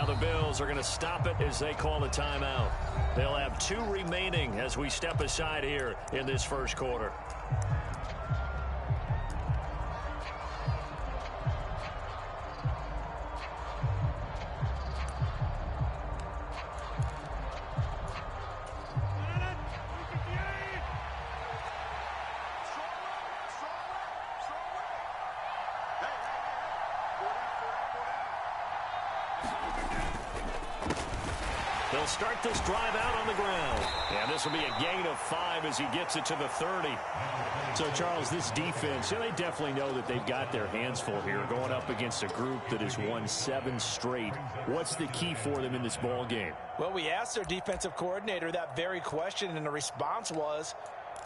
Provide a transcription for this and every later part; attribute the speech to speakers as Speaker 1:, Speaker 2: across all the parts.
Speaker 1: Now the Bills are going to stop it as they call a timeout. They'll have 2 remaining as we step aside here in this first quarter. They'll start this drive out on the ground. And this will be a gain of 5 as he gets it to the 30.
Speaker 2: So, Charles, this defense, they definitely know that they've got their hands full here going up against a group that has won 7 straight. What's the key for them in this ball game?
Speaker 3: Well, we asked their defensive coordinator that very question, and the response was,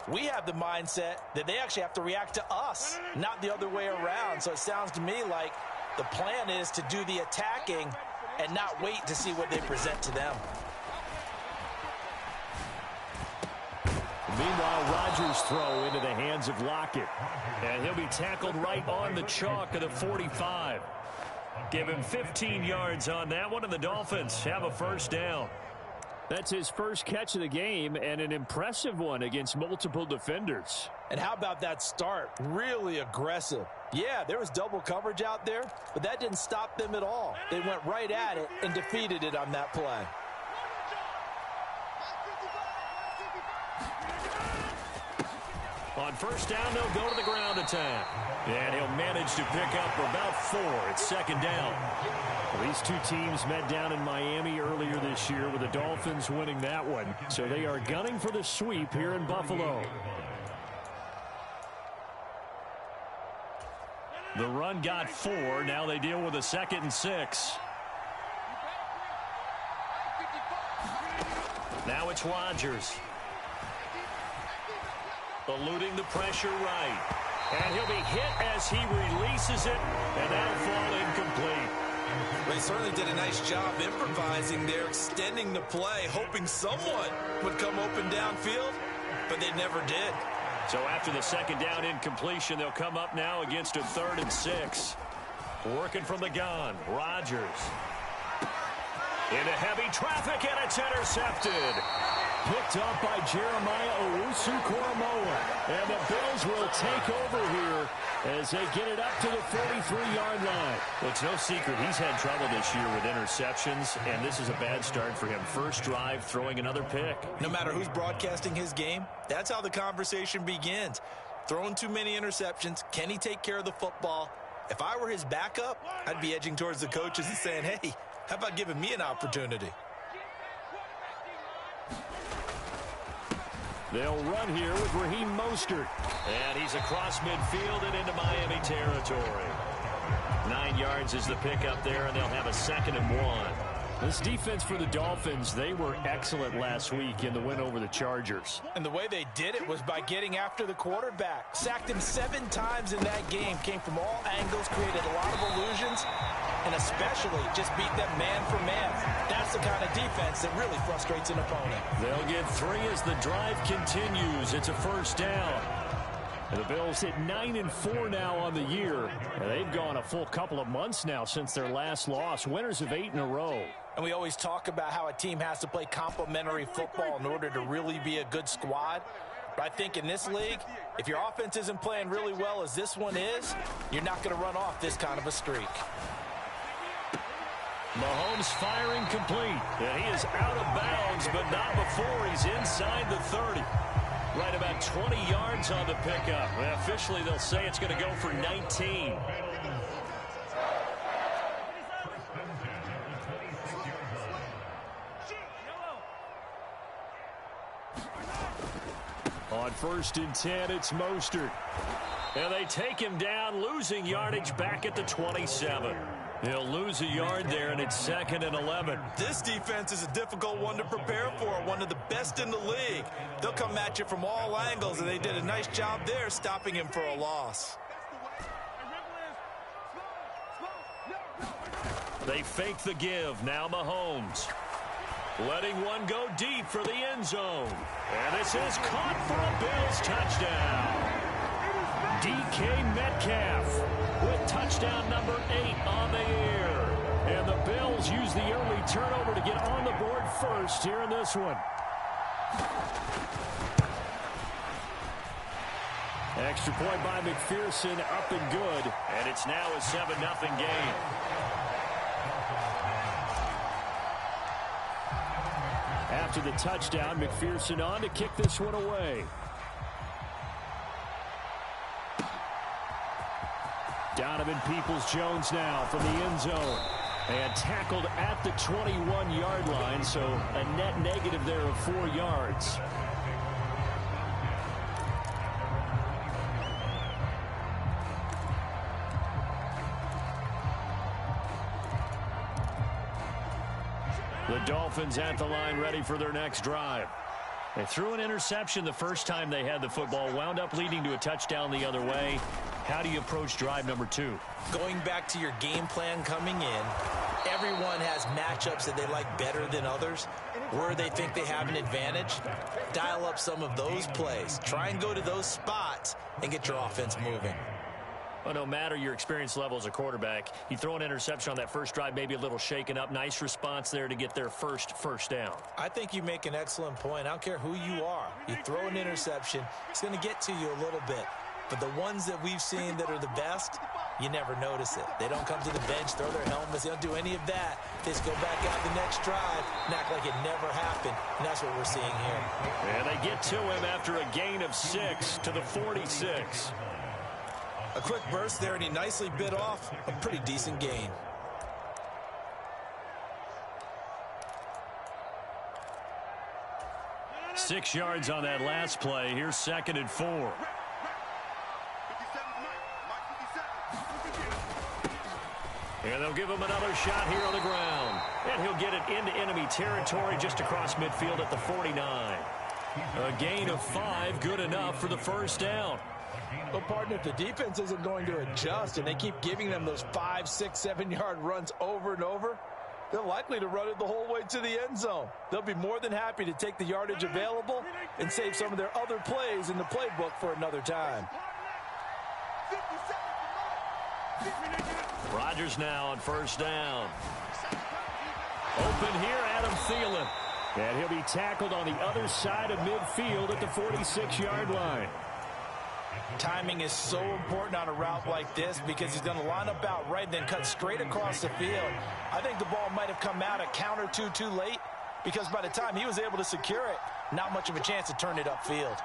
Speaker 3: we have the mindset that they actually have to react to us, not the other way around. So it sounds to me like the plan is to do the attacking and not wait to see what they present to them.
Speaker 2: Meanwhile, Rodgers' throw into the hands of Lockett. And he'll be tackled right on the chalk of the 45.
Speaker 1: Give him 15 yards on that one, and the Dolphins have a first down.
Speaker 2: That's his first catch of the game, and an impressive one against multiple defenders.
Speaker 3: And how about that start? Really aggressive. Yeah, there was double coverage out there, but that didn't stop them at all. They went right at it and defeated it on that play.
Speaker 1: On first down, they'll go to the ground attack. And he'll manage to pick up about 4. It's second down.
Speaker 2: Well, these 2 teams met down in Miami earlier this year with the Dolphins winning that one. So they are gunning for the sweep here in Buffalo.
Speaker 1: The run got 4. Now they deal with a 2nd and 6. Now it's Rodgers. Eluding the pressure right. And he'll be hit as he releases it, and that'll fall incomplete.
Speaker 3: They certainly did a nice job improvising there, extending the play, hoping someone would come open downfield, but they never did.
Speaker 1: So after the 2nd down incompletion, they'll come up now against a 3rd and 6. Working from the gun, Rodgers. Into heavy traffic, and it's intercepted.
Speaker 2: Picked up by Jeremiah Owusu-Koramoah. And the Bills will take over here as they get it up to the 43-yard line.
Speaker 1: Well, it's no secret he's had trouble this year with interceptions, and this is a bad start for him. First drive, throwing another pick.
Speaker 3: No matter who's broadcasting his game, that's how the conversation begins. Throwing too many interceptions, can he take care of the football? If I were his backup, I'd be edging towards the coaches and saying, hey, how about giving me an opportunity?
Speaker 2: They'll run here with Raheem Mostert.
Speaker 1: And he's across midfield and into Miami territory. 9 yards is the pickup there, and they'll have a 2nd and 1.
Speaker 2: This defense for the Dolphins, they were excellent last week in the win over the Chargers.
Speaker 3: And the way they did it was by getting after the quarterback. Sacked him 7 times in that game. Came from all angles, created a lot of illusions, and especially just beat them man for man. That's the kind of defense that really frustrates an opponent.
Speaker 1: They'll get 3 as the drive continues. It's a first down.
Speaker 2: And the Bills hit 9-4 now on the year. And they've gone a full couple of months now since their last loss. Winners of 8 in a row.
Speaker 3: And we always talk about how a team has to play complementary football in order to really be a good squad. But I think in this league, if your offense isn't playing really well as this one is, you're not going to run off this kind of a streak.
Speaker 1: Mahomes firing complete. And he is out of bounds, but not before he's inside the 30. Right about 20 yards on the pickup. And officially, they'll say it's going to go for 19.
Speaker 2: On 1st and 10, it's Mostert.
Speaker 1: And they take him down, losing yardage back at the 27. He'll lose a yard there, and it's 2nd and 11.
Speaker 3: This defense is a difficult one to prepare for, one of the best in the league. They'll come at you from all angles, and they did a nice job there stopping him for a loss.
Speaker 1: They fake the give. Now Mahomes. Letting one go deep for the end zone. And this is caught for a Bills touchdown. DK Metcalf with touchdown number 8 on the year. And the Bills
Speaker 2: Bills use the early turnover to get on the board first here in this one. Extra point by McPherson, up and good.
Speaker 1: And it's now a 7-0 game.
Speaker 2: After the touchdown, McPherson on to kick this one away. Donovan Peoples-Jones now from the end zone. And tackled at the 21-yard line, so a net negative there of 4 yards. The Dolphins at the line ready for their next drive. They threw an interception the first time they had the football, wound up leading to a touchdown the other way. How do you approach drive number 2?
Speaker 3: Going back to your game plan coming in, everyone has matchups that they like better than others, where they think they have an advantage. Dial up some of those plays. Try and go to those spots and get your offense moving.
Speaker 1: Well, no matter your experience level as a quarterback, you throw an interception on that first drive, maybe a little shaken up. Nice response there to get their first down.
Speaker 3: I think you make an excellent point. I don't care who you are. You throw an interception, it's going to get to you a little bit. But the ones that we've seen that are the best, you never notice it. They don't come to the bench, throw their helmets. They don't do any of that. They just go back out the next drive and act like it never happened. And that's what we're seeing here.
Speaker 1: And they get to him after a gain of 6 to the 46.
Speaker 3: A quick burst there, and he nicely bit off a pretty decent gain.
Speaker 1: Six yards on that last play. Here's 2nd and 4. And they'll give him another shot here on the ground. And he'll get it into enemy territory just across midfield at the 49. A gain of 5, good enough for the first down.
Speaker 3: Well, partner, if the defense isn't going to adjust and they keep giving them those 5, 6, 7-yard runs over and over, they're likely to run it the whole way to the end zone. They'll be more than happy to take the yardage available and save some of their other plays in the playbook for another time.
Speaker 1: Rodgers now on first down. Open here, Adam Thielen.
Speaker 2: And he'll be tackled on the other side of midfield at the 46-yard line.
Speaker 3: Timing is so important on a route like this because he's going to line up out right and then cut straight across the field. I think the ball might have come out a count or two too late because by the time he was able to secure it, not much of a chance to turn it upfield.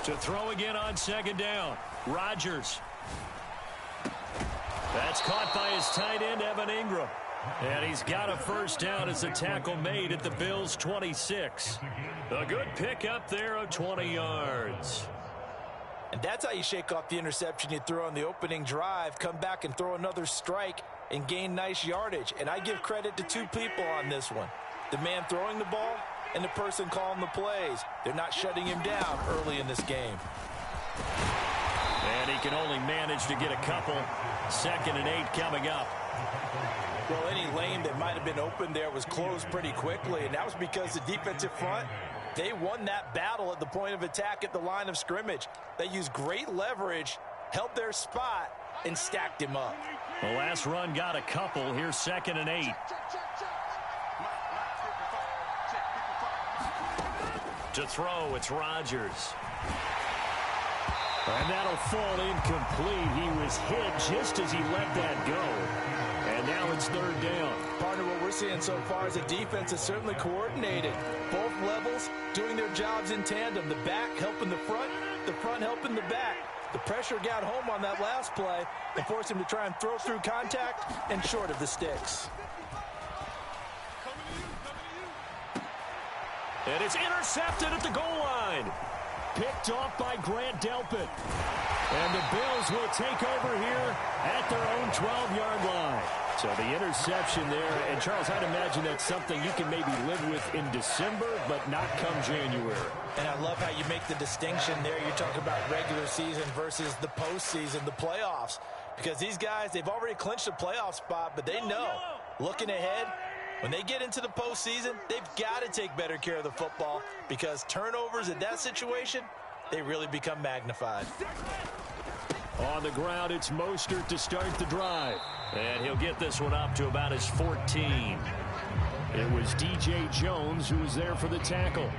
Speaker 1: To throw again on 2nd down. Rodgers. That's caught by his tight end, Evan Ingram. And he's got a first down as a tackle made at the Bills' 26. A good pickup there of 20 yards.
Speaker 3: And that's how you shake off the interception you threw on the opening drive, come back and throw another strike and gain nice yardage. And I give credit to 2 people on this one. The man throwing the ball and the person calling the plays. They're not shutting him down early in this game.
Speaker 1: And he can only manage to get a couple. 2nd and 8 coming up.
Speaker 3: Well, any lane that might have been open there was closed pretty quickly, and that was because the defensive front, they won that battle at the point of attack at the line of scrimmage. They used great leverage, held their spot, and stacked him up.
Speaker 1: The last run got a couple. Here's 2nd and 8. To throw, it's Rodgers.
Speaker 2: And that'll fall incomplete. He was hit just as he let that go. And now it's 3rd down.
Speaker 3: Partner, what we're seeing so far is a defense that's certainly coordinated. Both levels doing their jobs in tandem. The back helping the front helping the back. The pressure got home on that last play and forced him to try and throw through contact and short of the sticks.
Speaker 1: And it's intercepted at the goal line.
Speaker 2: Picked off by Grant Delpit. And the Bills will take over here at their own 12-yard line. So the interception there, and Charles, I'd imagine that's something you can maybe live with in December, but not come January.
Speaker 3: And I love how you make the distinction there. You're talking about regular season versus the postseason, the playoffs. Because these guys, they've already clinched a playoff spot, but they know, looking ahead, when they get into the postseason, they've got to take better care of the football because turnovers in that situation, they really become magnified.
Speaker 2: On the ground, it's Mostert to start the drive.
Speaker 1: And he'll get this one up to about his 14.
Speaker 2: It was DJ Jones who was there for the tackle.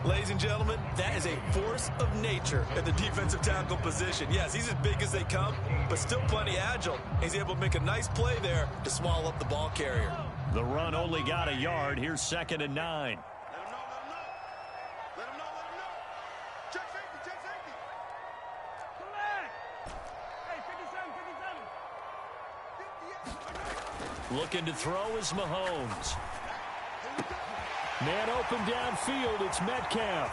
Speaker 3: Ladies and gentlemen, that is a force of nature at the defensive tackle position. Yes, he's as big as they come, but still plenty agile. He's able to make a nice play there to swallow up the ball carrier.
Speaker 1: The run only got a yard. Here's 2nd and 9. Looking to throw is Mahomes.
Speaker 2: Man open downfield, it's Metcalf.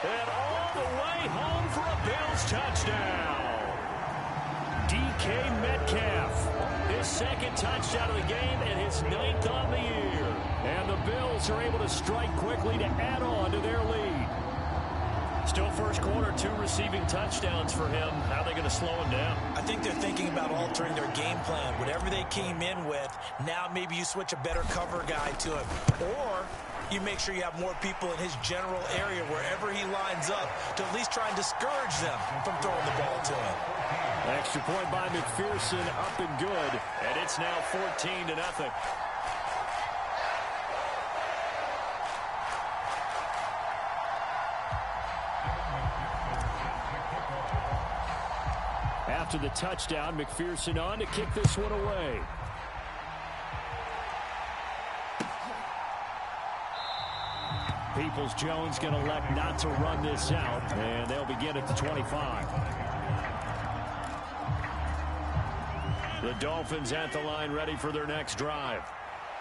Speaker 1: And all the way home for a Bills touchdown. DK Metcalf, his 2nd touchdown of the game and his 9th on the year. And the Bills are able to strike quickly to add on to their lead. Still first quarter, 2 receiving touchdowns for him. How are they going to slow him down?
Speaker 3: I think they're thinking about altering their game plan. Whatever they came in with, now maybe you switch a better cover guy to him. Or you make sure you have more people in his general area wherever he lines up to at least try and discourage them from throwing the ball to him.
Speaker 2: Extra point by McPherson, up and good.
Speaker 1: And it's now 14-0.
Speaker 2: After the touchdown, McPherson on to kick this one away. Peoples-Jones going to elect not to run this out, and they'll begin at the 25.
Speaker 1: The Dolphins at the line ready for their next drive.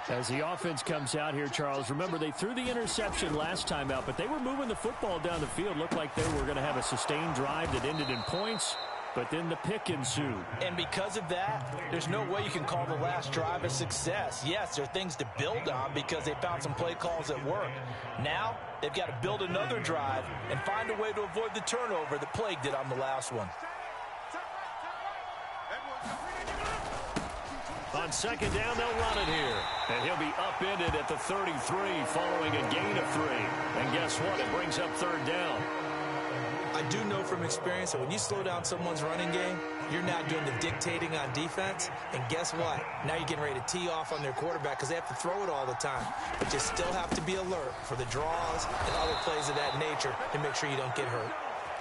Speaker 2: As the offense comes out here, Charles, remember they threw the interception last time out, but they were moving the football down the field. Looked like they were going to have a sustained drive that ended in points. But then the pick ensued.
Speaker 3: And because of that, there's no way you can call the last drive a success. Yes, there are things to build on because they found some play calls that work. Now, they've got to build another drive and find a way to avoid the turnover that plagued it on the last one.
Speaker 1: On 2nd down, they'll run it here. And he'll be upended at the 33 following a gain of 3. And guess what? It brings up 3rd down.
Speaker 3: I do know from experience that when you slow down someone's running game, you're now doing the dictating on defense. And guess what? Now you're getting ready to tee off on their quarterback because they have to throw it all the time. But you still have to be alert for the draws and other plays of that nature to make sure you don't get hurt.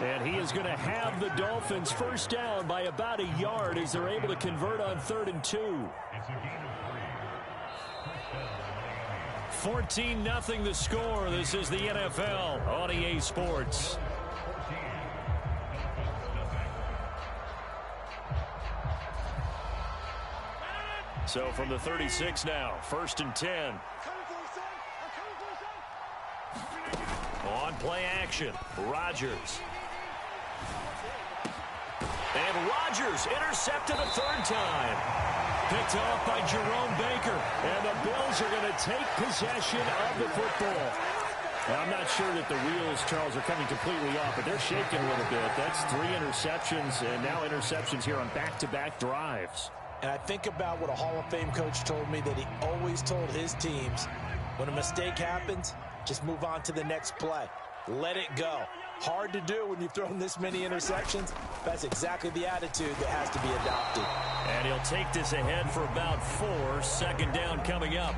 Speaker 2: And he is going to have the Dolphins first down by about a yard as they're able to convert on 3rd and 2.
Speaker 1: 14-0 the score. This is the NFL on EA Sports. So from the 36 now, 1st and 10. On play action, Rodgers. And Rodgers intercepted a 3rd time. Picked off by Jerome Baker. And the Bills are going to take possession of the football. Now, I'm not sure that the wheels, Charles, are coming completely off, but they're shaking a little bit. That's 3 interceptions, and now interceptions here on back-to-back drives.
Speaker 3: And I think about what a Hall of Fame coach told me that he always told his teams, when a mistake happens, just move on to the next play. Let it go. Hard to do when you've thrown this many interceptions. That's exactly the attitude that has to be adopted.
Speaker 1: And he'll take this ahead for about 4. 2nd down coming up.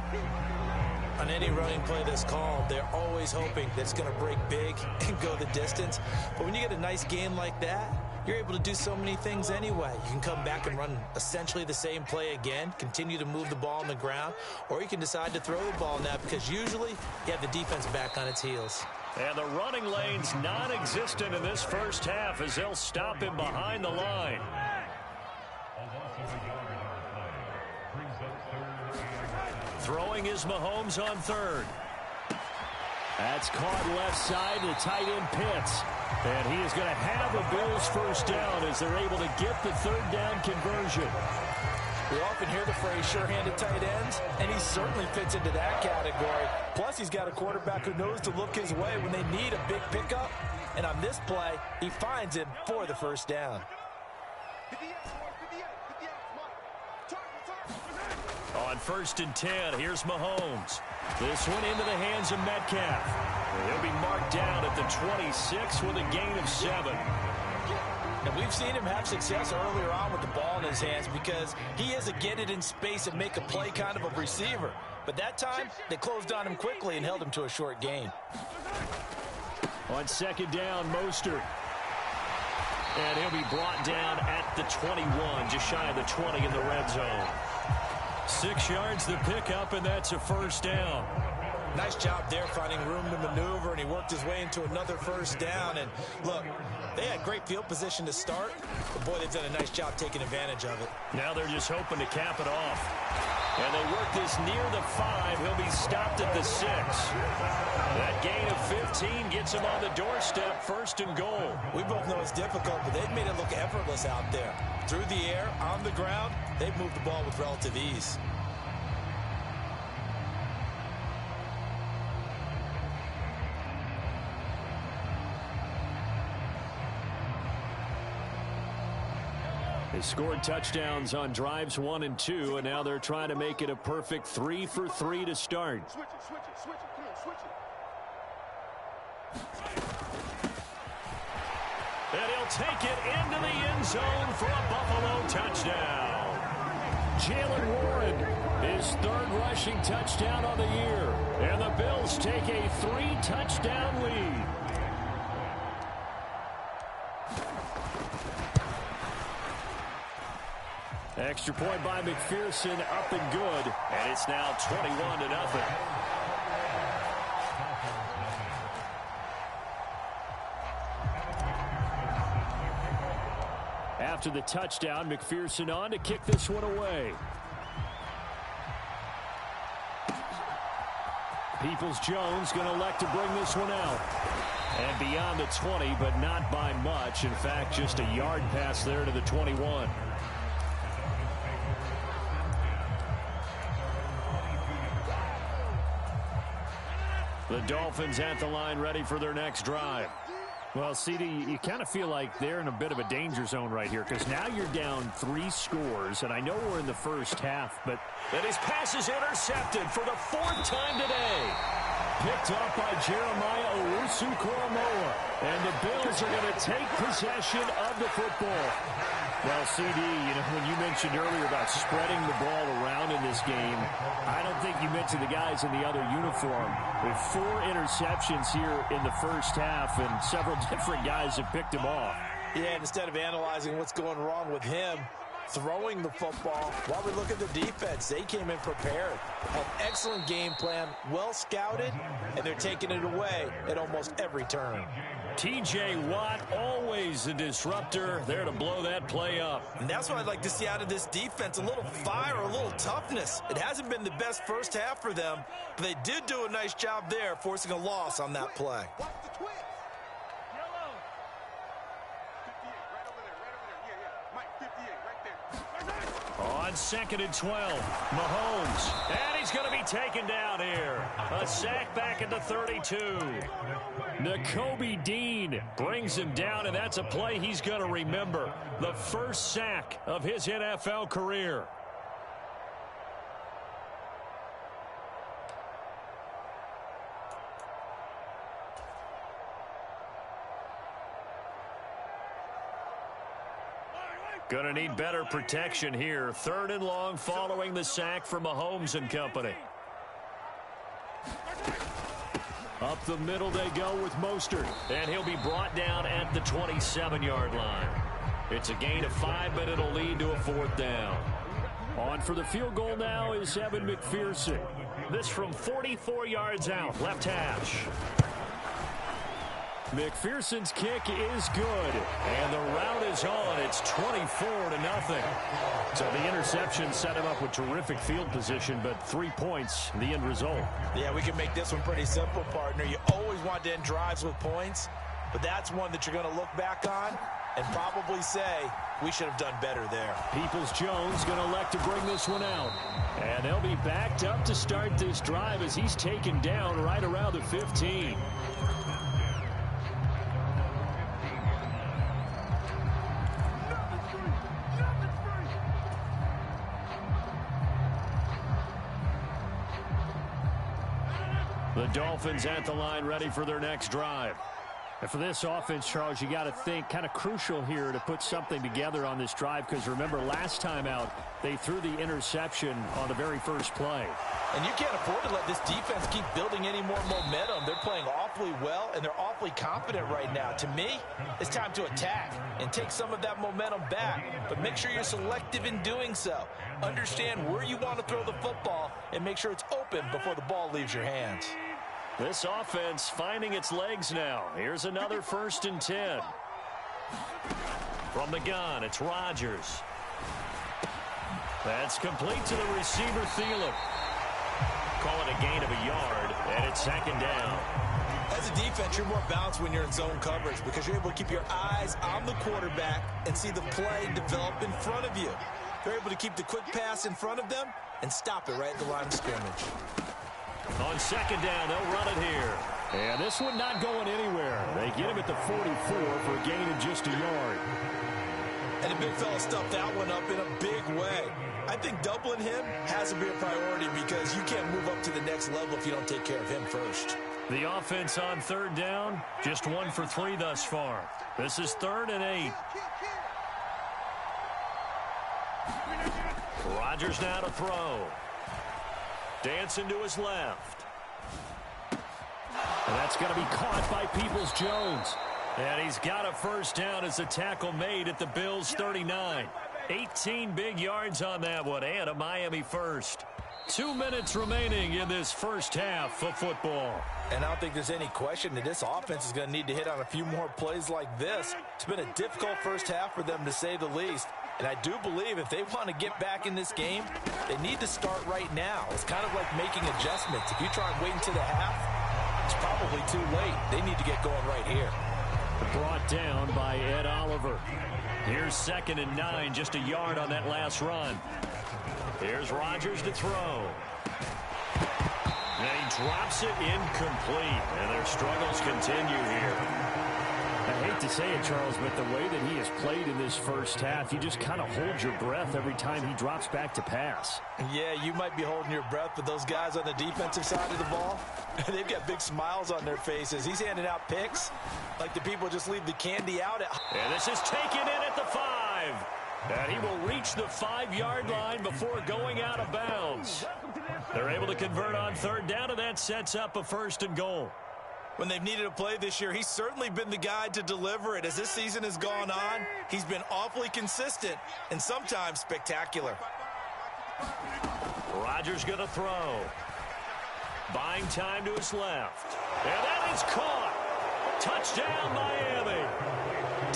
Speaker 3: On any running play that's called, they're always hoping that it's going to break big and go the distance. But when you get a nice game like that, you're able to do so many things anyway. You can come back and run essentially the same play again, continue to move the ball on the ground, or you can decide to throw the ball now because usually you have the defense back on its heels.
Speaker 1: And the running lane's non-existent in this first half as they'll stop him behind the line. Throwing is Mahomes on 3rd.
Speaker 2: That's caught left side. The tight end Pitts. And he is going to have a Bills first down as they're able to get the 3rd down conversion.
Speaker 3: We often hear the phrase sure-handed tight ends, and he certainly fits into that category. Plus, he's got a quarterback who knows to look his way when they need a big pickup. And on this play, he finds him for the first down.
Speaker 1: On 1st and 10, here's Mahomes.
Speaker 2: This one into the hands of Metcalf.
Speaker 1: He'll be marked down at the 26 with a gain of 7.
Speaker 3: And we've seen him have success earlier on with the ball in his hands because he is a get it in space and make a play kind of a receiver. But that time, they closed on him quickly and held him to a short gain.
Speaker 2: On second down, Mostert.
Speaker 1: And he'll be brought down at the 21, just shy of the 20 in the red zone.
Speaker 2: 6 yards the pickup, and that's a first down.
Speaker 3: Nice job there finding room to maneuver, and he worked his way into another first down. And look, they had great field position to start, but boy, they've done a nice job taking advantage of it.
Speaker 1: Now they're just hoping to cap it off. And they work this near the 5. He'll be stopped at the 6. That gain of 15 gets him on the doorstep, first and goal.
Speaker 3: We both know it's difficult, but they've made it look effortless out there. Through the air, on the ground, they've moved the ball with relative ease.
Speaker 2: They scored touchdowns on drives 1 and 2, and now they're trying to make it a perfect 3 for 3 to start.
Speaker 4: Switch it. Come on, switch it.
Speaker 1: And he'll take it into the end zone for a Buffalo touchdown.
Speaker 2: Jalen Warren, his 3rd rushing touchdown of the year. And the Bills take a 3-touchdown lead. Extra point by McPherson, up and good.
Speaker 1: And it's now 21-0.
Speaker 2: After the touchdown, McPherson on to kick this one away. Peoples-Jones going to elect to bring this one out. And beyond the 20, but not by much. In fact, just a yard pass there to the 21. The Dolphins at the line, ready for their next drive. Well, CD, you kind of feel like they're in a bit of a danger zone right here because now you're down 3 scores, and I know we're in the first half, but...
Speaker 1: And his pass is intercepted for the 4th time today.
Speaker 2: Picked up by Jeremiah Owusu-Koramoah, and the Bills are going to take possession of the football. Well, CD, you know, when you mentioned earlier about spreading the ball around in this game, I don't think you mentioned the guys in the other uniform. With 4 interceptions here in the first half, and several different guys have picked him off.
Speaker 3: Yeah, and instead of analyzing what's going wrong with him, throwing the football, while we look at the defense, they came in prepared. An excellent game plan, well scouted, and they're taking it away at almost every turn.
Speaker 1: T.J. Watt, always a disruptor, there to blow that play up.
Speaker 3: And that's what I'd like to see out of this defense, a little fire, a little toughness. It hasn't been the best first half for them, but they did do a nice job there, forcing a loss on that play.
Speaker 4: Watch the twist. Yellow. 58, right over there. Yeah. Mike, 58, right there.
Speaker 1: On 2nd and 12, Mahomes. And he's going to be taken down here. A sack back at the 32.
Speaker 2: Nakobe Dean brings him down, and that's a play he's going to remember. The first sack of his NFL career.
Speaker 1: Going to need better protection here. 3rd and long following the sack from Mahomes and company.
Speaker 2: Up the middle they go with Mostert.
Speaker 1: And he'll be brought down at the 27-yard line. It's a gain of 5, but it'll lead to a 4th down.
Speaker 2: On for the field goal now is Evan McPherson.
Speaker 1: This from 44 yards out, left hash.
Speaker 2: McPherson's kick is good.
Speaker 1: And the route is on. It's 24-0.
Speaker 2: So the interception set him up with terrific field position, but 3 points, the end result.
Speaker 3: Yeah, we can make this one pretty simple, partner. You always want to end drives with points, but that's one that you're going to look back on and probably say, we should have done better there.
Speaker 2: Peoples-Jones going to elect to bring this one out. And they'll be backed up to start this drive as he's taken down right around the 15. The Dolphins at the line ready for their next drive. And for this offense, Charles, you got to think kind of crucial here to put something together on this drive because remember last time out they threw the interception on the very first play.
Speaker 3: And you can't afford to let this defense keep building any more momentum. They're playing awfully well, and they're awfully confident right now. To me, it's time to attack and take some of that momentum back. But make sure you're selective in doing so. Understand where you want to throw the football and make sure it's open before the ball leaves your hands.
Speaker 1: This offense finding its legs now. Here's another 1st and 10. From the gun, it's Rodgers. That's complete to the receiver, Thielen. Call it a gain of a yard, and it's 2nd down.
Speaker 3: As a defense, you're more balanced when you're in zone coverage because you're able to keep your eyes on the quarterback and see the play develop in front of you. They're able to keep the quick pass in front of them and stop it right at the line of scrimmage.
Speaker 1: On 2nd down, they'll run it here.
Speaker 2: And this one not going anywhere. They get him at the 44 for a gain of just a yard.
Speaker 3: And the big fella stuffed that one up in a big way. I think doubling him has to be a priority because you can't move up to the next level if you don't take care of him first.
Speaker 1: The offense on 3rd down, just 1 for 3 thus far. This is 3rd and 8. Rodgers now to throw. Dancing to his left.
Speaker 2: And that's going to be caught by Peoples-Jones.
Speaker 1: And he's got a 1st down as a tackle made at the Bills' 39. 18 big yards on that one and a Miami 1st. 2 minutes remaining in this first half of football.
Speaker 3: And I don't think there's any question that this offense is going to need to hit on a few more plays like this. It's been a difficult first half for them, to say the least. And I do believe if they want to get back in this game, they need to start right now. It's kind of like making adjustments. If you try and wait until the half, it's probably too late. They need to get going right here.
Speaker 2: Brought down by Ed Oliver.
Speaker 1: Here's 2nd and 9, just a yard on that last run. Here's Rodgers to throw. And he drops it incomplete. And their struggles continue here.
Speaker 2: I hate to say it, Charles, but the way that he has played in this first half, you just kind of hold your breath every time he drops back to pass.
Speaker 3: Yeah, you might be holding your breath, but those guys on the defensive side of the ball, they've got big smiles on their faces. He's handing out picks like the people just leave the candy out.
Speaker 1: And this is taken in at the 5. And he will reach the 5-yard line before going out of bounds. They're able to convert on 3rd down, and that sets up a 1st and goal.
Speaker 3: When they've needed a play this year, he's certainly been the guy to deliver it. As this season has gone on, he's been awfully consistent and sometimes spectacular.
Speaker 1: Rodgers going to throw. Buying time to his left. And that is caught. Touchdown, Miami.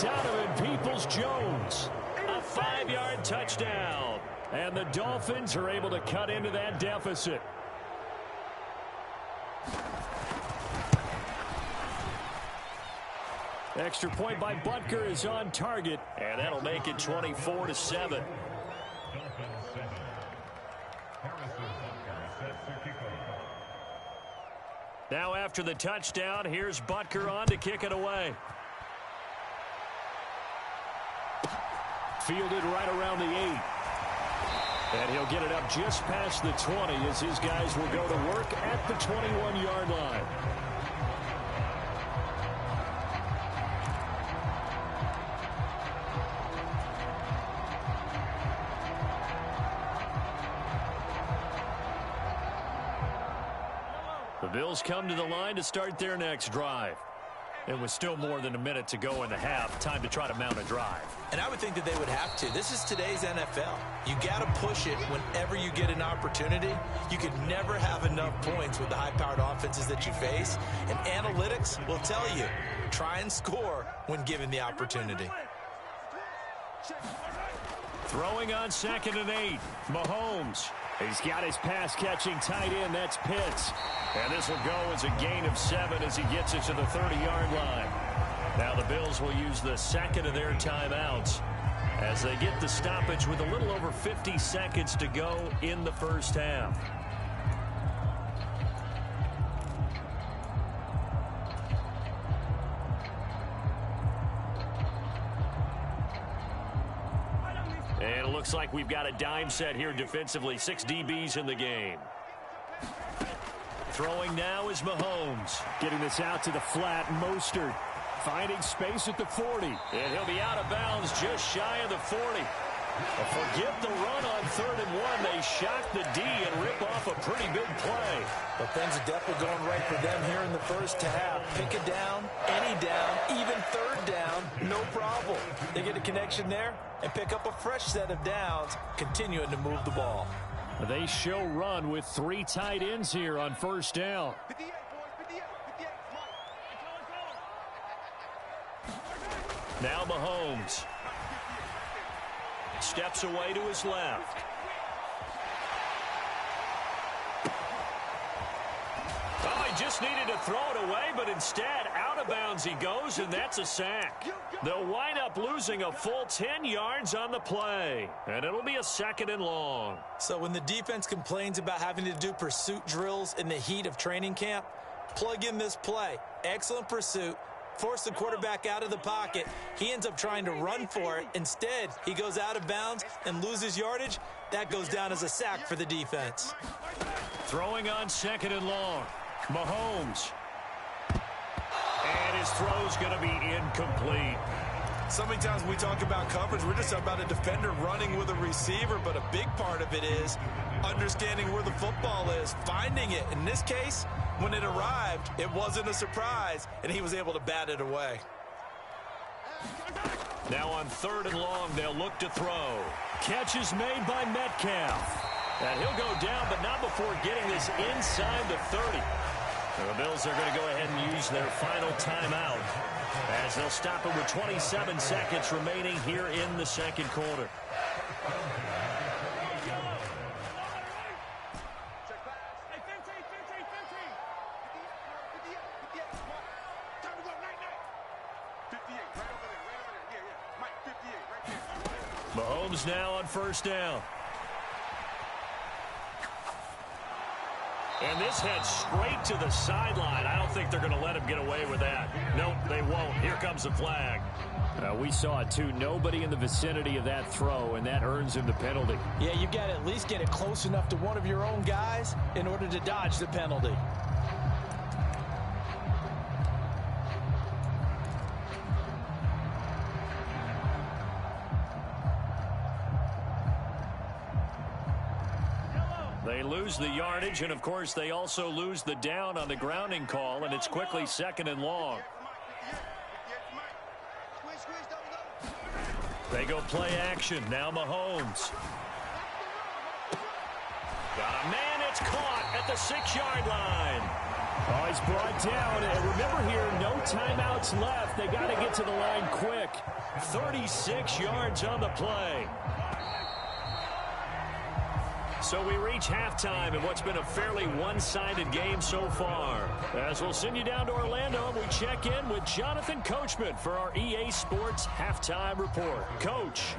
Speaker 2: Donovan Peoples-Jones.
Speaker 1: A 5-yard touchdown.
Speaker 2: And the Dolphins are able to cut into that deficit. Extra point by Butker is on target.
Speaker 1: And that'll make it 24-7. Now after the touchdown, here's Butker on to kick it away.
Speaker 2: Fielded right around the 8. And he'll get it up just past the 20 as his guys will go to work at the 21-yard line.
Speaker 1: The Bills come to the line to start their next drive. And with still more than a minute to go in the half, time to try to mount a drive.
Speaker 3: And I would think that they would have to. This is today's NFL. You got to push it whenever you get an opportunity. You can never have enough points with the high-powered offenses that you face. And analytics will tell you, try and score when given the opportunity.
Speaker 1: Throwing on 2nd and 8, Mahomes.
Speaker 2: He's got his pass-catching tight end. That's Pitts.
Speaker 1: And this will go as a gain of 7 as he gets it to the 30-yard line. Now the Bills will use the 2nd of their timeouts as they get the stoppage with a little over 50 seconds to go in the first half. And it looks like we've got a dime set here defensively. 6 DBs in the game. Throwing now is Mahomes.
Speaker 2: Getting this out to the flat. Mostert finding space at the 40.
Speaker 1: And he'll be out of bounds just shy of the 40. Forget the run on 3rd and 1. They shock the D and rip off a pretty big play.
Speaker 3: But things are definitely going right for them here in the first half. Pick a down, any down, even 3rd down, no problem. They get a connection there and pick up a fresh set of downs, continuing to move the ball.
Speaker 2: They show run with 3 tight ends here on 1st down.
Speaker 4: 58, boys, 58, 58.
Speaker 1: Now Mahomes steps away to his left. Oh, he just needed to throw it away, but instead, out of bounds he goes, and that's a sack. They'll wind up losing a full 10 yards on the play, and it'll be a 2nd and long.
Speaker 3: So when the defense complains about having to do pursuit drills in the heat of training camp, plug in this play. Excellent pursuit. Force the quarterback out of the pocket. He ends up trying to run for it. Instead, he goes out of bounds and loses yardage. That goes down as a sack for the defense.
Speaker 1: Throwing on 2nd and long. Mahomes. And his throw's going to be incomplete.
Speaker 3: So many times when we talk about coverage, we're just talking about a defender running with a receiver, but a big part of it is understanding where the football is, finding it. In this case, when it arrived, it wasn't a surprise, and he was able to bat it away.
Speaker 1: Now on 3rd and long, they'll look to throw.
Speaker 2: Catch is made by Metcalf.
Speaker 1: And he'll go down, but not before getting this inside the 30. The Bills are going to go ahead and use their final timeout as they'll stop it with 27 seconds remaining here in the 2nd quarter. Mahomes now on 1st down. And this heads straight to the sideline. I don't think they're going to let him get away with that. Nope, they won't. Here comes the flag.
Speaker 2: We saw it, too. Nobody in the vicinity of that throw, and that earns him the penalty.
Speaker 3: Yeah, you've got to at least get it close enough to one of your own guys in order to dodge the penalty.
Speaker 1: They lose the yardage, and, of course, they also lose the down on the grounding call, and it's quickly 2nd and long. They go play action. Now Mahomes. Got a man. It's caught at the 6-yard line.
Speaker 2: Oh, he's brought down. And remember here, no timeouts left. They got to get to the line quick.
Speaker 1: 36 yards on the play. So we reach halftime in what's been a fairly one-sided game so far. As we'll send you down to Orlando, we check in with Jonathan Coachman for our EA Sports Halftime Report. Coach.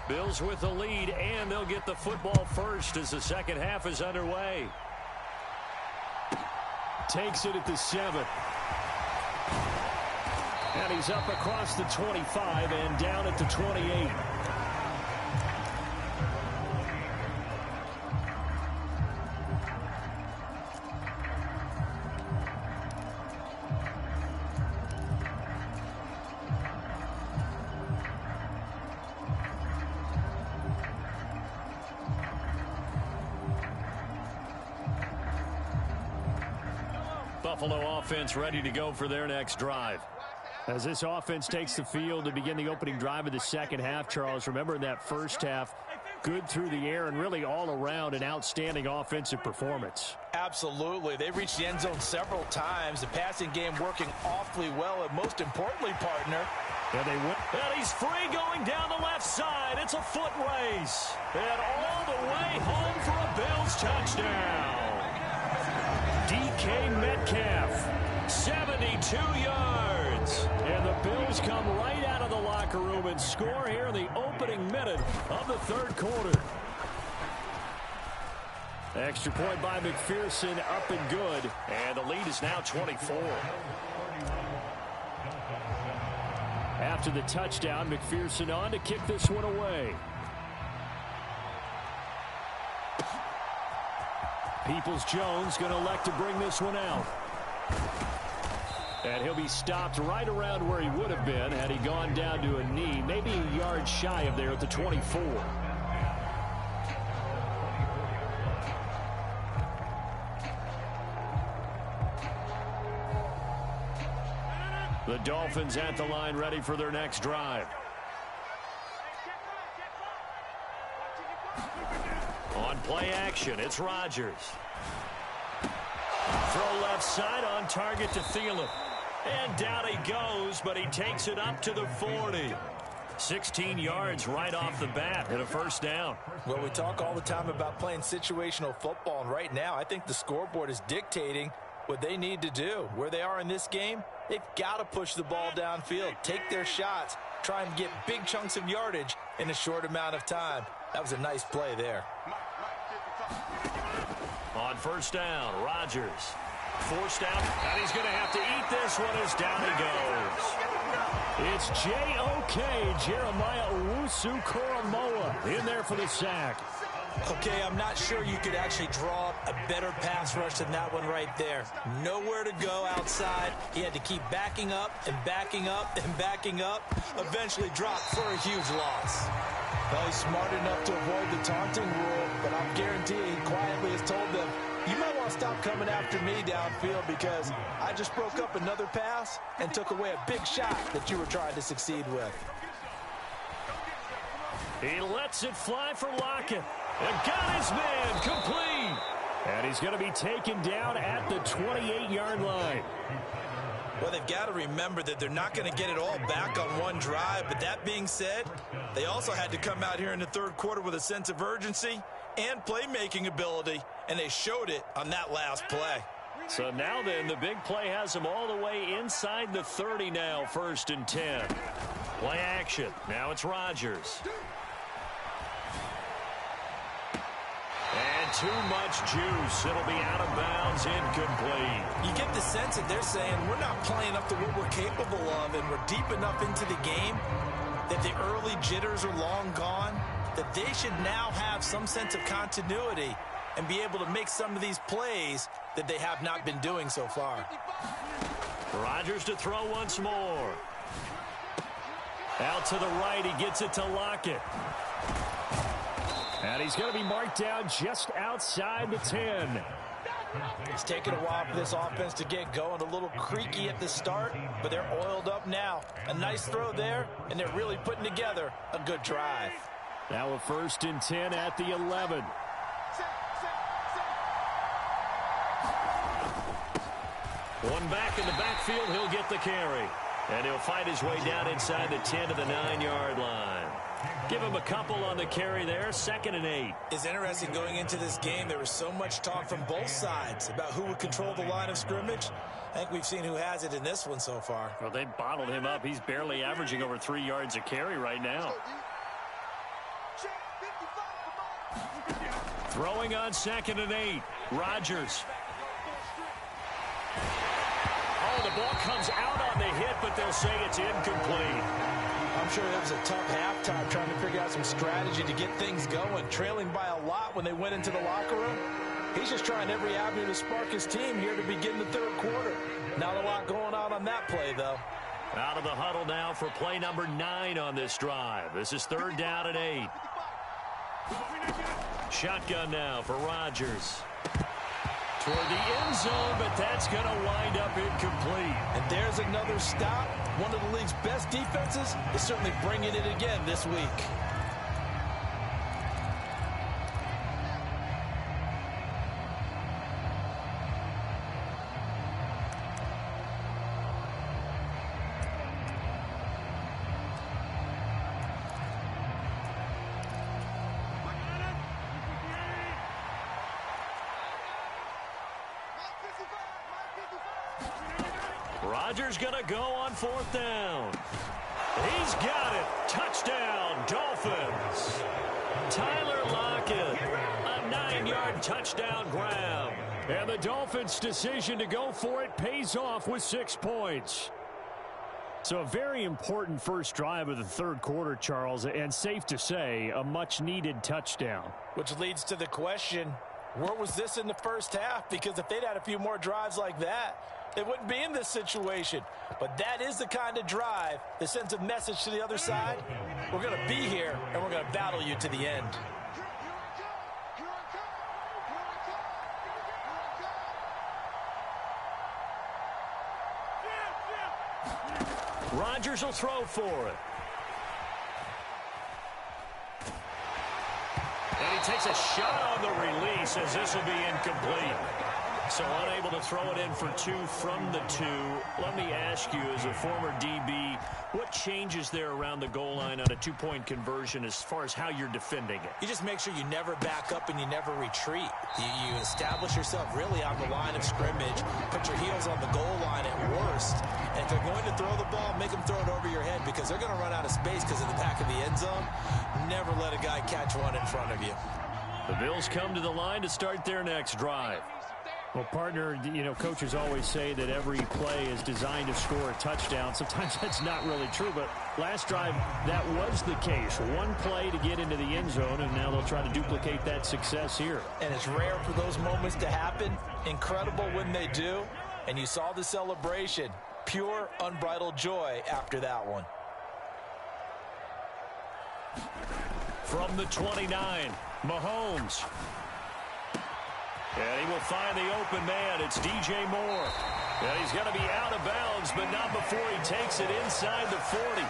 Speaker 1: Bills with the lead, and they'll get the football first as the 2nd half is underway.
Speaker 2: Takes it at the 7. And he's up across the 25 and down at the 28.
Speaker 1: Buffalo offense ready to go for their next drive.
Speaker 2: As this offense takes the field to begin the opening drive of the 2nd half, Charles, remember in that 1st half, good through the air and really all around an outstanding offensive performance.
Speaker 3: Absolutely. They reached the end zone several times. The passing game working awfully well, and most importantly, partner,
Speaker 2: yeah, they went.
Speaker 1: And he's free going down the left side. It's a foot race. And all the way home for a Bills touchdown. DK Metcalf, 72 yards. And the Bills come right out of the locker room and score here in the opening minute of the 3rd quarter.
Speaker 2: Extra point by McPherson, up and good.
Speaker 1: And the lead is now 24.
Speaker 2: After the touchdown, McPherson on to kick this one away. Peoples-Jones going to elect to bring this one out. And he'll be stopped right around where he would have been had he gone down to a knee, maybe a yard shy of there at the 24. The Dolphins at the line ready for their next drive. On play action, it's Rodgers. Throw left side on target to Thielen. And down he goes, but he takes it up to the 40. 16 yards right off the bat and a first down.
Speaker 3: Well, we talk all the time about playing situational football, and right now I think the scoreboard is dictating what they need to do. Where they are in this game, they've got to push the ball downfield, take their shots, try and get big chunks of yardage in a short amount of time. That was a nice play there.
Speaker 1: On first down, Rodgers. Forced out, and he's going to have to eat this one as down he goes.
Speaker 2: It's J.O.K. Jeremiah Owusu-Koramoah in there for the sack.
Speaker 3: Okay, I'm not sure you could actually draw up a better pass rush than that one right there. Nowhere to go outside. He had to keep backing up and backing up and backing up. Eventually dropped for a huge loss. Well, he's smart enough to avoid the taunting rule, but I'm guaranteeing he quietly has told them, you might want to stop coming after me downfield because I just broke up another pass and took away a big shot that you were trying to succeed with.
Speaker 2: He lets it fly for Lockett. And got his man complete. And he's going to be taken down at the 28-yard line.
Speaker 3: Well, they've got to remember that they're not going to get it all back on one drive. But that being said, they also had to come out here in the third quarter with a sense of urgency and playmaking ability. And they showed it on that last play.
Speaker 1: So now then, the big play has them all the way inside the 30 now, 1st and 10. Play action. Now it's Rodgers. And too much juice. It'll be out of bounds, incomplete.
Speaker 3: You get the sense that they're saying we're not playing up to what we're capable of, and we're deep enough into the game that the early jitters are long gone, that they should now have some sense of continuity and be able to make some of these plays that they have not been doing so far.
Speaker 1: Rodgers to throw once more. Out to the right, he gets it to Lockett.
Speaker 2: And he's going to be marked down just outside the 10.
Speaker 3: It's taken a while for this offense to get going. A little creaky at the start, but they're oiled up now. A nice throw there, and they're really putting together a good drive.
Speaker 2: Now a 1st and 10 at the 11.
Speaker 1: One back in the backfield, he'll get the carry. And he'll fight his way down inside the 10 to the 9-yard line. Give him a couple on the carry there, 2nd and 8.
Speaker 3: It's interesting going into this game. There was so much talk from both sides about who would control the line of scrimmage. I think we've seen who has it in this one so far.
Speaker 1: Well, they bottled him up. He's barely averaging over 3 yards a carry right now. Throwing on 2nd and 8. Rodgers. Oh, the ball comes out on the hit, but they'll say it's incomplete.
Speaker 3: I'm sure that was a tough halftime trying to figure out some strategy to get things going. Trailing by a lot when they went into the locker room. He's just trying every avenue to spark his team here to begin the third quarter. Not a lot going on that play, though.
Speaker 1: Out of the huddle now for play number 9 on this drive. This is 3rd down and 8. Shotgun now for Rodgers. Toward the end zone, but that's going to wind up incomplete.
Speaker 3: And there's another stop. One of the league's best defenses is certainly bringing it again this week.
Speaker 1: Rodgers going to go on 4th down. He's got it. Touchdown, Dolphins. Tyler Lockett, a 9-yard touchdown grab.
Speaker 2: And the Dolphins' decision to go for it pays off with 6 points. So a very important first drive of the third quarter, Charles, and safe to say, a much-needed touchdown.
Speaker 3: Which leads to the question, Where was this in the first half? Because if they'd had a few more drives like that, they wouldn't be in this situation. But that is the kind of drive that sends a message to the other side. We're going to be here, and we're going to battle you to the end.
Speaker 1: Rodgers will throw for it. And he takes a shot on the release as this will be incomplete. So unable to throw it in for 2 from the 2. Let me ask you, as a former DB, what changes there around the goal line on a 2-point conversion as far as how you're defending it?
Speaker 3: You just make sure you never back up and you never retreat. You establish yourself really on the line of scrimmage, put your heels on the goal line at worst, and if they're going to throw the ball, make them throw it over your head because they're going to run out of space because of the back of the end zone. Never let a guy catch one in front of you.
Speaker 1: The Bills come to the line to start their next drive.
Speaker 2: Well, partner, you know, coaches always say that every play is designed to score a touchdown. Sometimes that's not really true, but last drive, that was the case. One play to get into the end zone, and now they'll try to duplicate that success here.
Speaker 3: And it's rare for those moments to happen. Incredible when they do. And you saw the celebration. Pure, unbridled joy after that one.
Speaker 1: From the 29, Mahomes. And he will find the open man. It's DJ Moore. And he's going to be out of bounds, but not before he takes it inside the 40.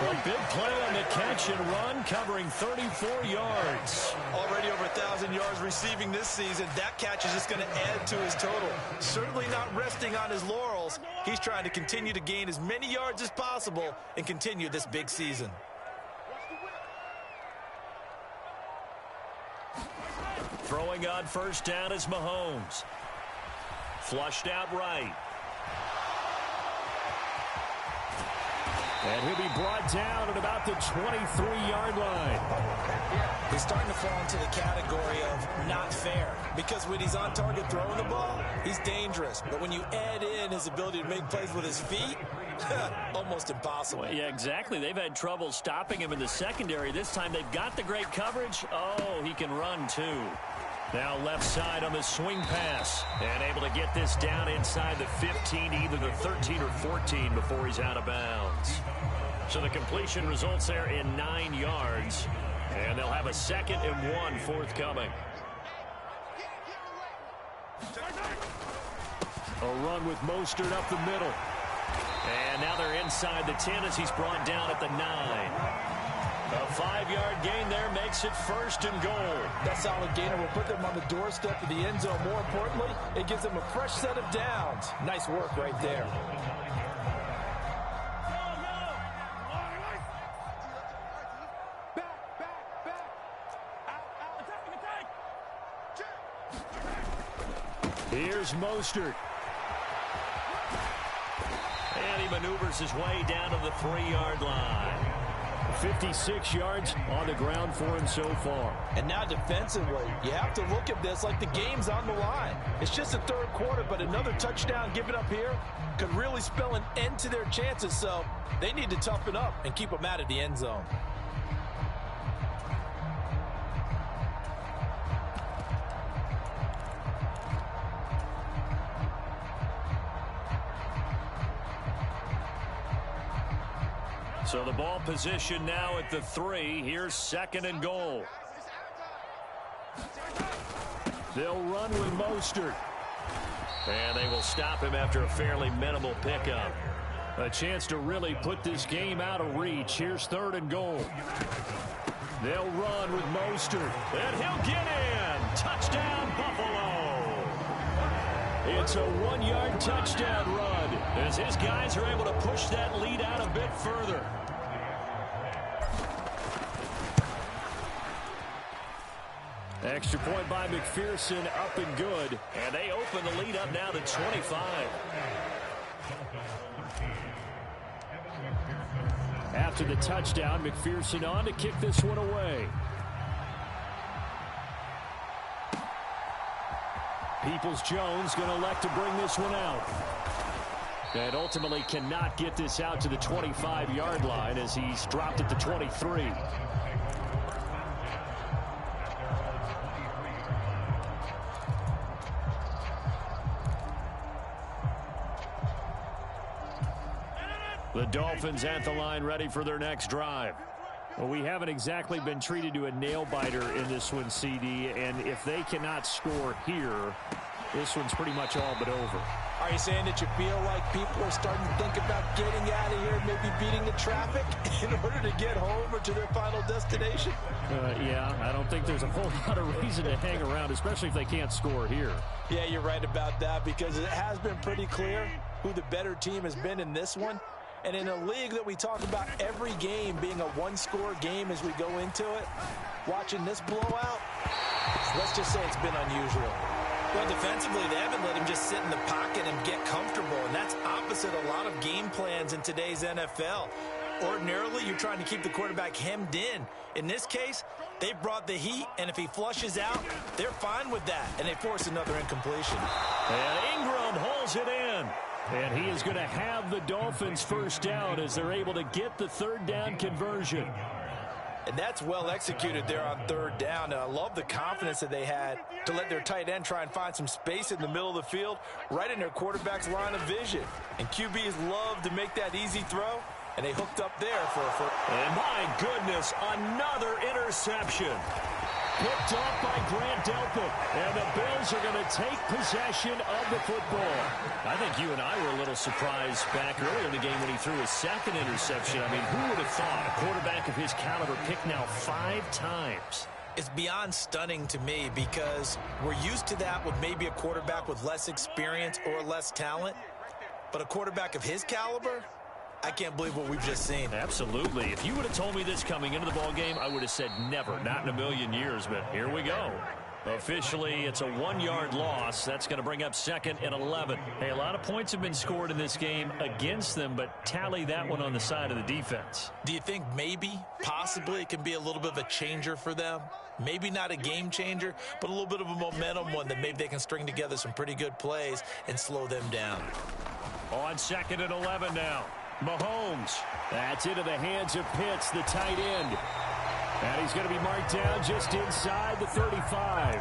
Speaker 1: A big play on the catch and run, covering 34 yards.
Speaker 3: Already over 1,000 yards receiving this season. That catch is just going to add to his total. Certainly not resting on his laurels. He's trying to continue to gain as many yards as possible and continue this big season.
Speaker 1: Throwing on first down is Mahomes. Flushed out right.
Speaker 2: And he'll be brought down at about the 23-yard line.
Speaker 3: He's starting to fall into the category of not fair. Because when he's on target throwing the ball, he's dangerous. But when you add in his ability to make plays with his feet, almost impossible.
Speaker 1: Well, yeah, exactly. They've had trouble stopping him in the secondary. This time they've got the great coverage. Oh, he can run too. Now left side on the swing pass. And able to get this down inside the 15, either the 13 or 14 before he's out of bounds. So the completion results there in 9 yards. And they'll have a 2nd and 1 forthcoming.
Speaker 2: A run with Mostert up the middle.
Speaker 1: And now they're inside the 10 as he's brought down at the 9. A 5-yard gain there makes it 1st and goal.
Speaker 3: That solid gainer will put them on the doorstep of the end zone. More importantly, it gives them a fresh set of downs. Nice work right there.
Speaker 2: Here's Mostert.
Speaker 1: And he maneuvers his way down to the 3-yard line.
Speaker 2: 56 yards on the ground for him so far.
Speaker 3: And now defensively, you have to look at this like the game's on the line. It's just the 3rd quarter, but another touchdown given up here could really spell an end to their chances. So they need to toughen up and keep them out of the end zone.
Speaker 1: So the ball position now at the 3. Here's 2nd and goal.
Speaker 2: They'll run with Mostert.
Speaker 1: And they will stop him after a fairly minimal pickup.
Speaker 2: A chance to really put this game out of reach. Here's 3rd and goal. They'll run with Mostert.
Speaker 1: And he'll get in. Touchdown, Buffalo.
Speaker 2: It's a 1-yard touchdown run.
Speaker 1: As his guys are able to push that lead out a bit further.
Speaker 2: Extra point by McPherson, up and good.
Speaker 1: And they open the lead up now to 25.
Speaker 2: After the touchdown, McPherson on to kick this one away. Peoples-Jones going to elect to bring this one out. And ultimately cannot get this out to the 25-yard line as he's dropped at the 23.
Speaker 1: The Dolphins at the line ready for their next drive.
Speaker 2: Well, we haven't exactly been treated to a nail-biter in this one, CD, and if they cannot score here, this one's pretty much all but over.
Speaker 3: Are you saying that you feel like people are starting to think about getting out of here, maybe beating the traffic in order to get home or to their final destination?
Speaker 2: Yeah, I don't think there's a whole lot of reason to hang around, especially if they can't score here.
Speaker 3: Yeah, you're right about that, because it has been pretty clear who the better team has been in this one. And in a league that we talk about every game being a one-score game as we go into it, watching this blowout, let's just say it's been unusual. Well, defensively, they haven't let him just sit in the pocket and get comfortable, and that's opposite a lot of game plans in today's NFL. Ordinarily, you're trying to keep the quarterback hemmed in. In this case, they brought the heat, and if he flushes out, they're fine with that, and they force another incompletion.
Speaker 1: And Ingram holds it in.
Speaker 2: And he is going to have the Dolphins first down as they're able to get the third down conversion.
Speaker 3: And that's well executed there on third down. And I love the confidence that they had to let their tight end try and find some space in the middle of the field, right in their quarterback's line of vision. And QBs love to make that easy throw, and they hooked up there for a first.
Speaker 1: And my goodness, another interception.
Speaker 2: Picked off by Grant Delpit. And the Bills are going to take possession of the football.
Speaker 1: I think you and I were a little surprised back earlier in the game when he threw his second interception. I mean, who would have thought a quarterback of his caliber picked now 5 times?
Speaker 3: It's beyond stunning to me, because we're used to that with maybe a quarterback with less experience or less talent. But a quarterback of his caliber, I can't believe what we've just seen.
Speaker 1: Absolutely. If you would have told me this coming into the ballgame, I would have said never, not in a million years, but here we go. Officially, it's a 1-yard loss. That's going to bring up 2nd and 11. Hey, a lot of points have been scored in this game against them, but tally that one on the side of the defense.
Speaker 3: Do you think maybe, possibly, it can be a little bit of a changer for them? Maybe not a game changer, but a little bit of a momentum one that maybe they can string together some pretty good plays and slow them down.
Speaker 1: On 2nd and 11 now. Mahomes.
Speaker 2: That's into the hands of Pitts, the tight end. And he's going to be marked down just inside the 35.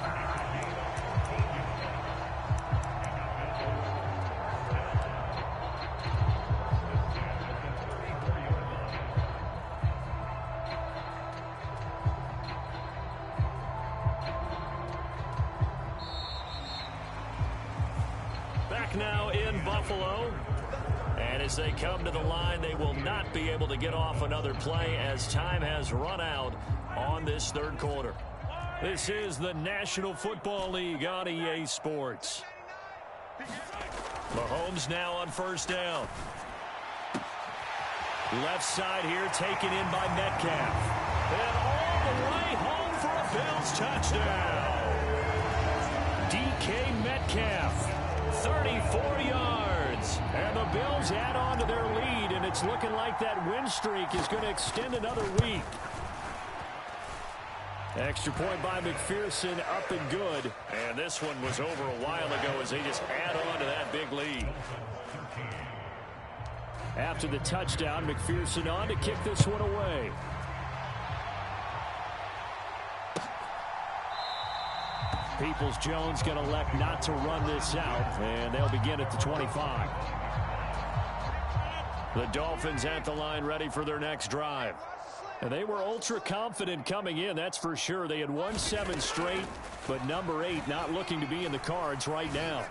Speaker 1: Back now in Buffalo. And as they come to the line, they will not be able to get off another play as time has run out on this third quarter. This is the National Football League on EA Sports. Mahomes now on first down. Left side here taken in by Metcalf. And all the way home for a Bills touchdown. DK Metcalf, 34 yards. And the Bills add on to their lead, and it's looking like that win streak is going to extend another week. Extra point by McPherson, up and good. And this one was over a while ago as they just add on to that big lead.
Speaker 2: After the touchdown, McPherson on to kick this one away. Peoples-Jones going to elect not to run this out, and they'll begin at the 25.
Speaker 1: The Dolphins at the line ready for their next drive.
Speaker 2: And they were ultra confident coming in, that's for sure. They had won 7 straight, but number 8 not looking to be in the cards right now.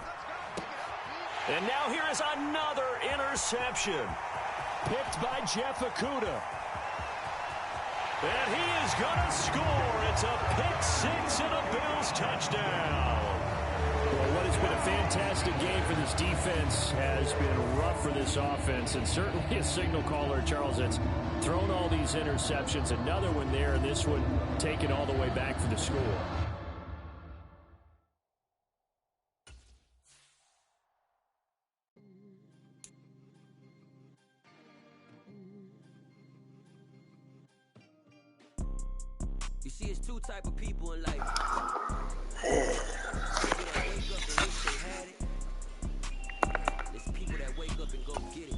Speaker 1: And now here is another interception.
Speaker 2: Picked by Jeff Okudah.
Speaker 1: And he is going to score. It's a pick 6 and a Bills touchdown.
Speaker 2: Well, what has been a fantastic game for this defense has been rough for this offense, and certainly a signal caller, Charles, that's thrown all these interceptions. Another one there, and this one taken all the way back for the score.
Speaker 5: You see, it's 2 type of people in life. People that wake up and wish they had it. There's people that wake up and go get it.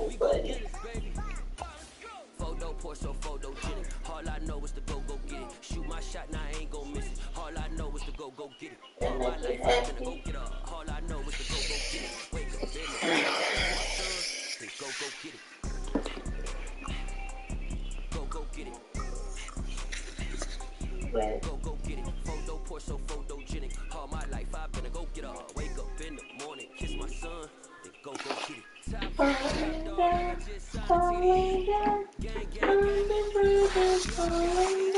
Speaker 5: We gon' get it, baby. Photo Porsche, photo genic. All I know is to go get it. Shoot my shot, now I ain't gon' miss it. All I know is to go get it. All my life I'm gonna go get it. All I know is to go get it. Wake up, baby. Go get it. then go get it. Photo poor, so photogenic. All my life I've been a go getter. Wake up in the morning, kiss my son, then go get it. Top dog, like I just signed a TD. Gang, gang, gang, gang.